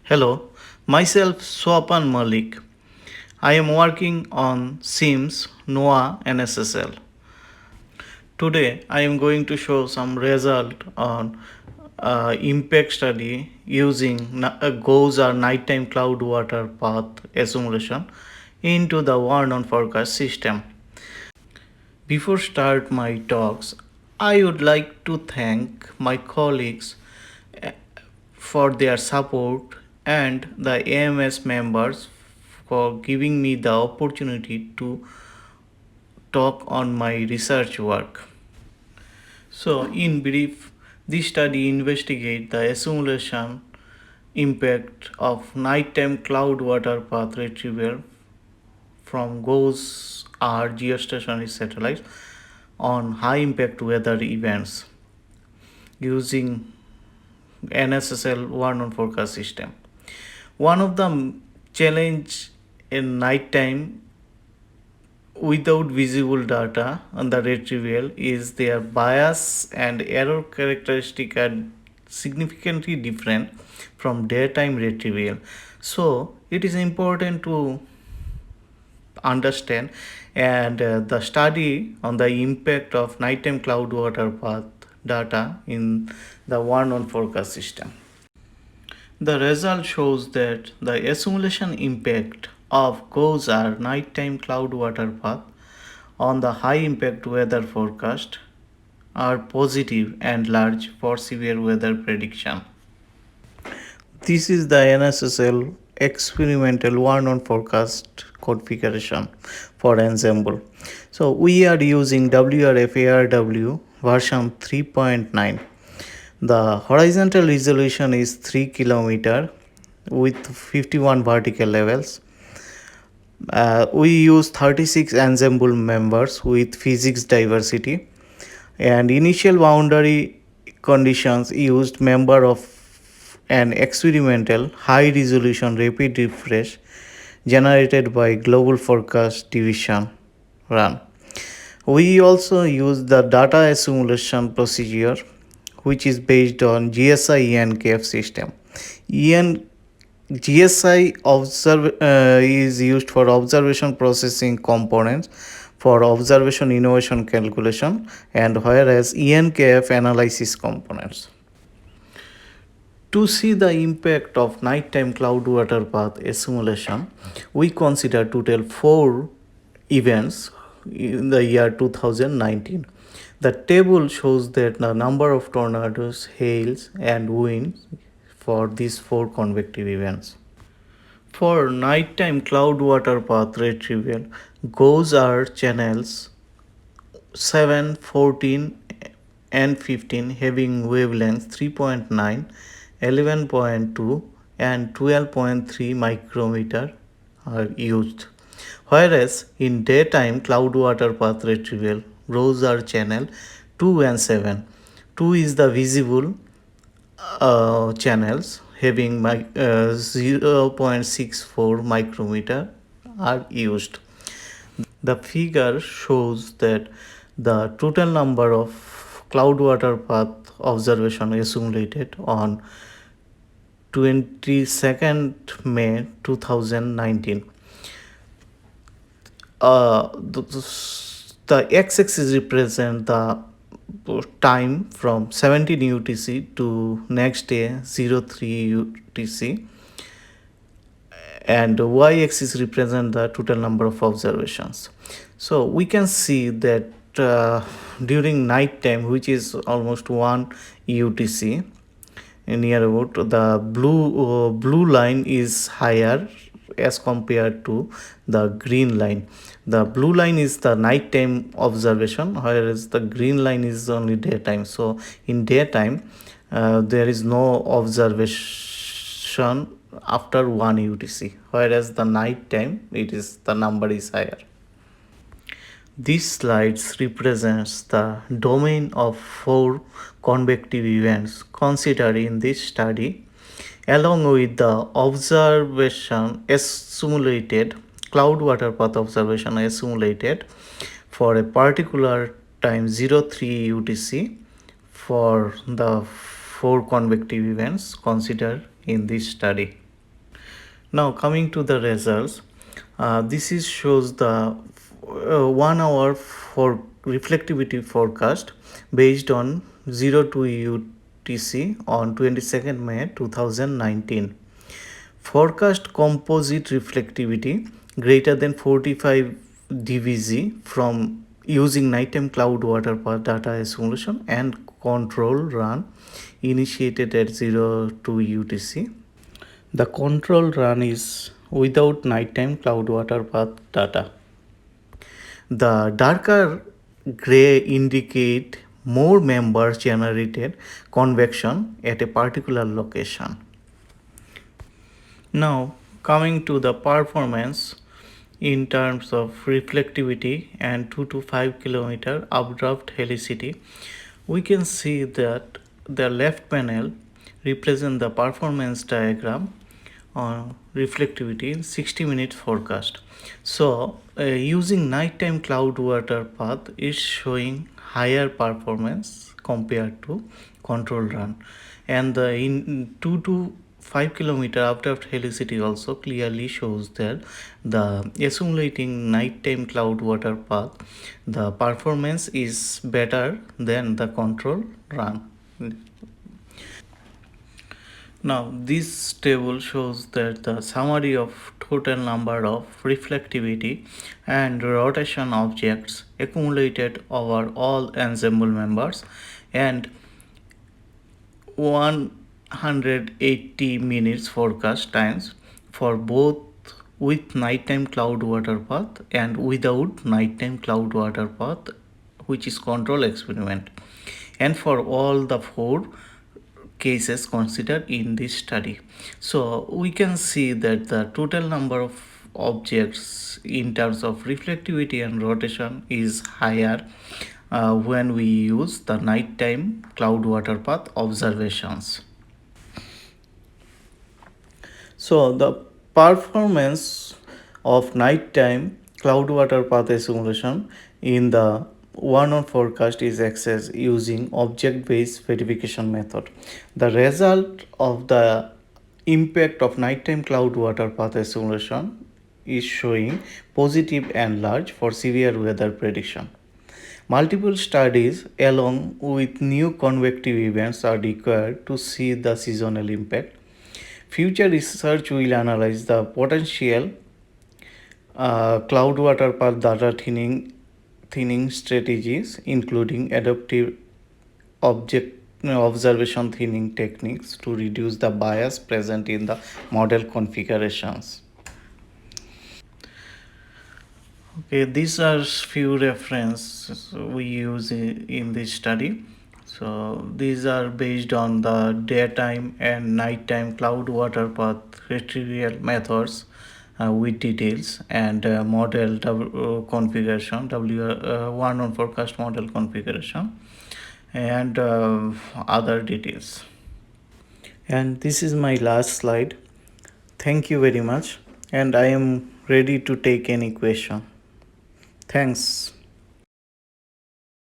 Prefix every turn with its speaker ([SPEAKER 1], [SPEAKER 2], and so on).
[SPEAKER 1] Hello, myself Swapan Malik. I am working on SIMS, NOAA, and SSL. Today, I am going to show some result on impact study using GOES or nighttime cloud water path assimilation into the Warn forecast system. Before start my talks, I would like to thank my colleagues eh, for their support and the AMS members for giving me the opportunity to talk on my research work. So, in brief, this study investigates the assimilation impact of nighttime cloud water path retrieval from GOES or geostationary satellites on high impact weather events using NSSL Warn forecast system. One of the challenge in nighttime without visible data on the retrieval is their bias and error characteristic are significantly different from daytime retrieval. So it is important to understand and the study on the impact of nighttime cloud water path data in the Warn forecast system. The result shows that the assimilation impact of GOES or nighttime cloud water path on the high impact weather forecast are positive and large for severe weather prediction. This is the NSSL experimental Warn forecast configuration for Ensemble. So we are using WRF ARW version 3.9. The horizontal resolution is 3 kilometer with 51 vertical levels. We use 36 ensemble members with physics diversity, and initial boundary conditions used member of an experimental high resolution rapid refresh generated by global forecast division run. We also use the data assimilation procedure, which is based on GSI ENKF system. GSI is used for observation processing components for observation innovation calculation, and whereas ENKF analysis components. To see the impact of nighttime cloud water path assimilation, we consider total 4 events in the year 2019. The table shows that the number of tornadoes, hails, and winds for these 4 convective events. For nighttime cloud water path retrieval, GOES are channels 7, 14, and 15 having wavelengths 3.9, 11.2, and 12.3 micrometer are used. Whereas in daytime cloud water path retrieval, GOES are channel 2 and 7. 2 is the visible channels having 0.64 micrometer are used. The figure shows that the total number of cloud water path observation accumulated on 22nd May 2019. The x-axis represent the time from 17 UTC to next day 03 UTC, and y-axis represent the total number of observations. So we can see that during night time, which is almost 1 UTC, near about the blue line is higher as compared to the green line. The blue line is the nighttime observation, whereas the green line is only daytime. So in daytime, there is no observation after 1 UTC, whereas the night time the number is higher. These slides represents the domain of 4 convective events considered in this study, along with the observation assimilated cloud water path observation assimilated for a particular time 03 UTC for the 4 convective events considered in this study. Now coming to the results, this is shows the 1 hour for reflectivity forecast based on 02 UTC on 22nd May 2019. Forecast composite reflectivity greater than 45 dVg from using nighttime cloud water path data assimilation and control run initiated at 02 UTC. The control run is without nighttime cloud water path data. The darker gray indicate more members generated convection at a particular location. Now coming to the performance in terms of reflectivity and 2 to 5 kilometer updraft helicity, we can see that the left panel represent the performance diagram on reflectivity in 60 minutes forecast. So using nighttime cloud water path is showing higher performance compared to control run, and the in 2 to 5 kilometer updraft helicity also clearly shows that the accumulating nighttime cloud water path, the performance is better than the control run. Now this table shows that the summary of total number of reflectivity and rotation objects accumulated over all ensemble members and 180 minutes forecast times for both with nighttime cloud water path and without nighttime cloud water path, which is control experiment, and for all the four cases considered in this study. So we can see that the total number of objects in terms of reflectivity and rotation is higher when we use the nighttime cloud water path observations. So the performance of nighttime cloud water path simulation in the 1 hour forecast is accessed using object-based verification method. The result of the impact of nighttime cloud water path simulation is showing positive and large for severe weather prediction. Multiple studies along with new convective events are required to see the seasonal impact. Future research will analyze the potential cloud water path data thinning strategies, including adaptive object observation thinning techniques to reduce the bias present in the model configurations. Okay, these are few references we use in this study. So these are based on the daytime and nighttime cloud water path retrieval methods with details and model configuration, one on forecast model configuration, and other details. And this is my last slide. Thank you very much, and I am ready to take any question. Thanks.